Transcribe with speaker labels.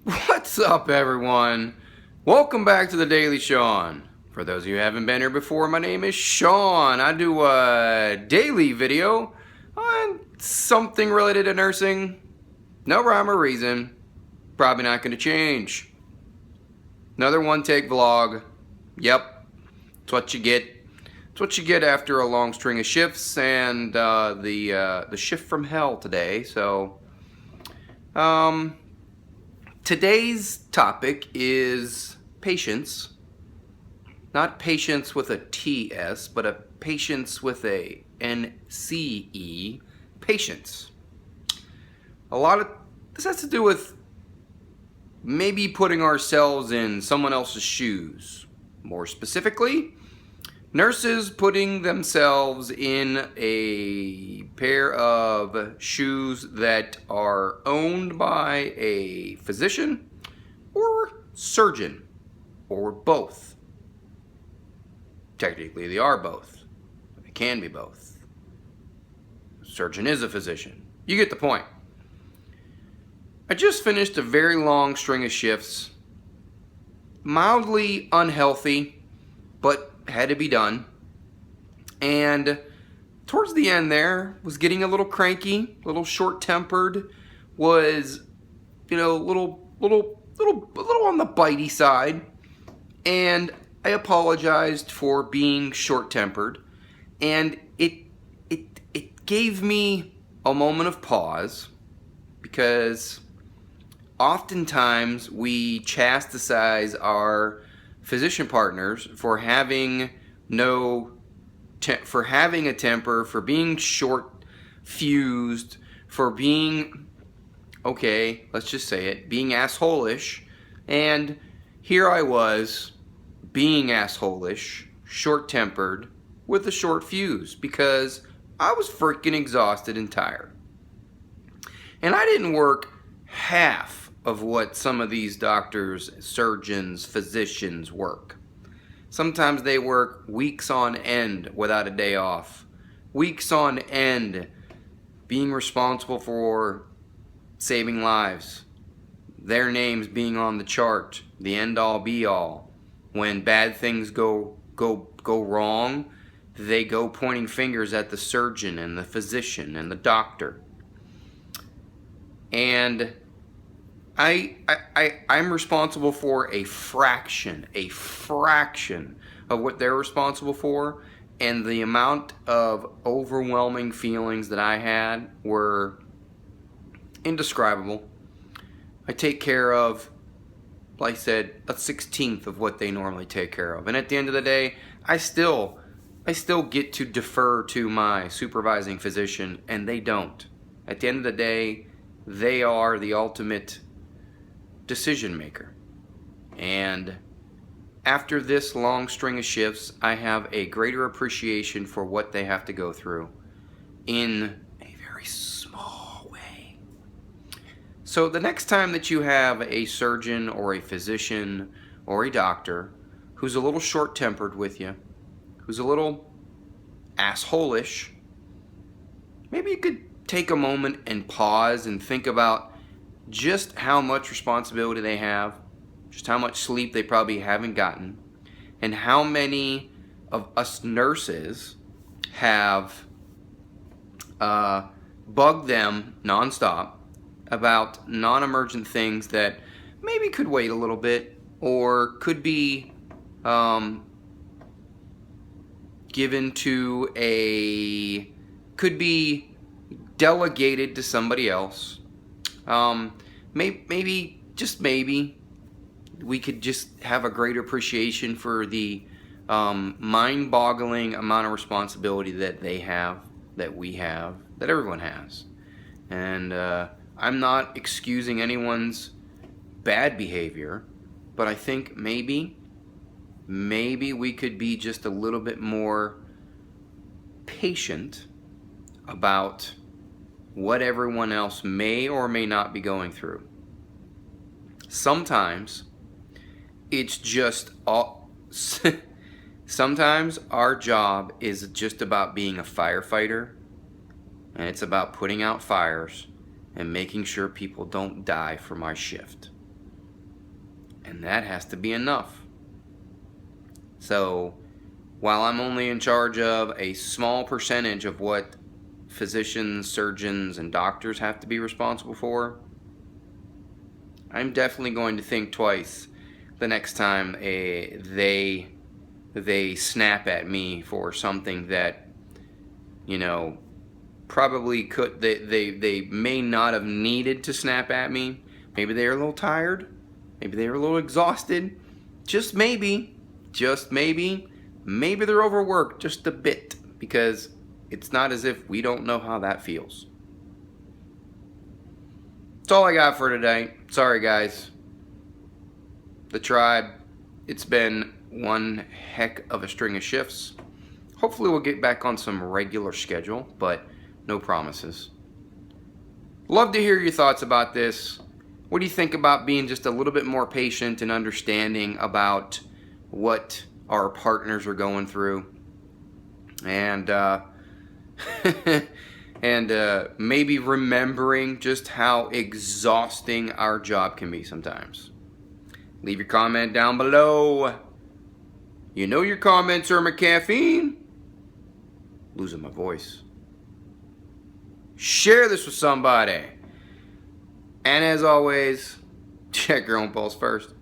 Speaker 1: What's up, everyone? Welcome back to the Daily Sean. For those of you who haven't been here before, my name is Sean. I do a daily video on something related to nursing. No rhyme or reason. Probably not going to change. Another one-take vlog. Yep, it's what you get. It's what you get after a long string of shifts and the shift from hell today. So, today's topic is patience. Not patience with a TS, but a patience with a NCE. Patience. A lot of this has to do with maybe putting ourselves in someone else's shoes. More specifically, nurses putting themselves in a pair of shoes that are owned by a physician or surgeon, or both. Technically, they are both. They can be both. Surgeon is a physician. You get the point. I just finished a very long string of shifts. Mildly unhealthy, but had to be done. And towards the end there, was getting a little cranky, a little short-tempered, was, a little on the bitey side. And I apologized for being short-tempered, and it gave me a moment of pause, because oftentimes we chastise our physician partners for having a temper, for being short-fused, for being, okay, let's just say it, being asshole-ish. And here I was, being asshole-ish, short-tempered, with a short fuse, because I was freaking exhausted and tired. And I didn't work half of what some of these doctors, surgeons, physicians work. Sometimes they work weeks on end without a day off. Weeks on end being responsible for saving lives. Their names being on the chart, the end-all be-all. When bad things go wrong, they go pointing fingers at the surgeon and the physician and the doctor. And I'm responsible for a fraction of what they're responsible for, and the amount of overwhelming feelings that I had were indescribable. I take care of, like I said, a 16th of what they normally take care of. And at the end of the day, I still get to defer to my supervising physician, and they don't. At the end of the day, they are the ultimate decision maker. And after this long string of shifts, I have a greater appreciation for what they have to go through in a very small way. So the next time that you have a surgeon or a physician or a doctor who's a little short-tempered with you, who's a little asshole-ish, maybe you could take a moment and pause and think about just how much responsibility they have, just how much sleep they probably haven't gotten, and how many of us nurses have bugged them nonstop about non-emergent things that maybe could wait a little bit, or could be given to could be delegated to somebody else. Maybe, just maybe, we could just have a greater appreciation for the mind-boggling amount of responsibility that they have, that we have, that everyone has. And I'm not excusing anyone's bad behavior, but I think maybe we could be just a little bit more patient about what everyone else may or may not be going through. Sometimes it's just sometimes our job is just about being a firefighter, and it's about putting out fires and making sure people don't die from our shift. And that has to be enough. So while I'm only in charge of a small percentage of what physicians, surgeons, and doctors have to be responsible for, I'm definitely going to think twice the next time they snap at me for something that, probably they may not have needed to snap at me. Maybe they were a little tired. Maybe they were a little exhausted. Just maybe they're overworked just a bit, because it's not as if we don't know how that feels. That's all I got for today. Sorry, guys. The tribe, it's been one heck of a string of shifts. Hopefully we'll get back on some regular schedule, but no promises. Love to hear your thoughts about this. What do you think about being just a little bit more patient and understanding about what our partners are going through? And maybe remembering just how exhausting our job can be sometimes. Leave your comment down below. You know your comments are my caffeine. Losing my voice. Share this with somebody. And as always, check your own pulse first.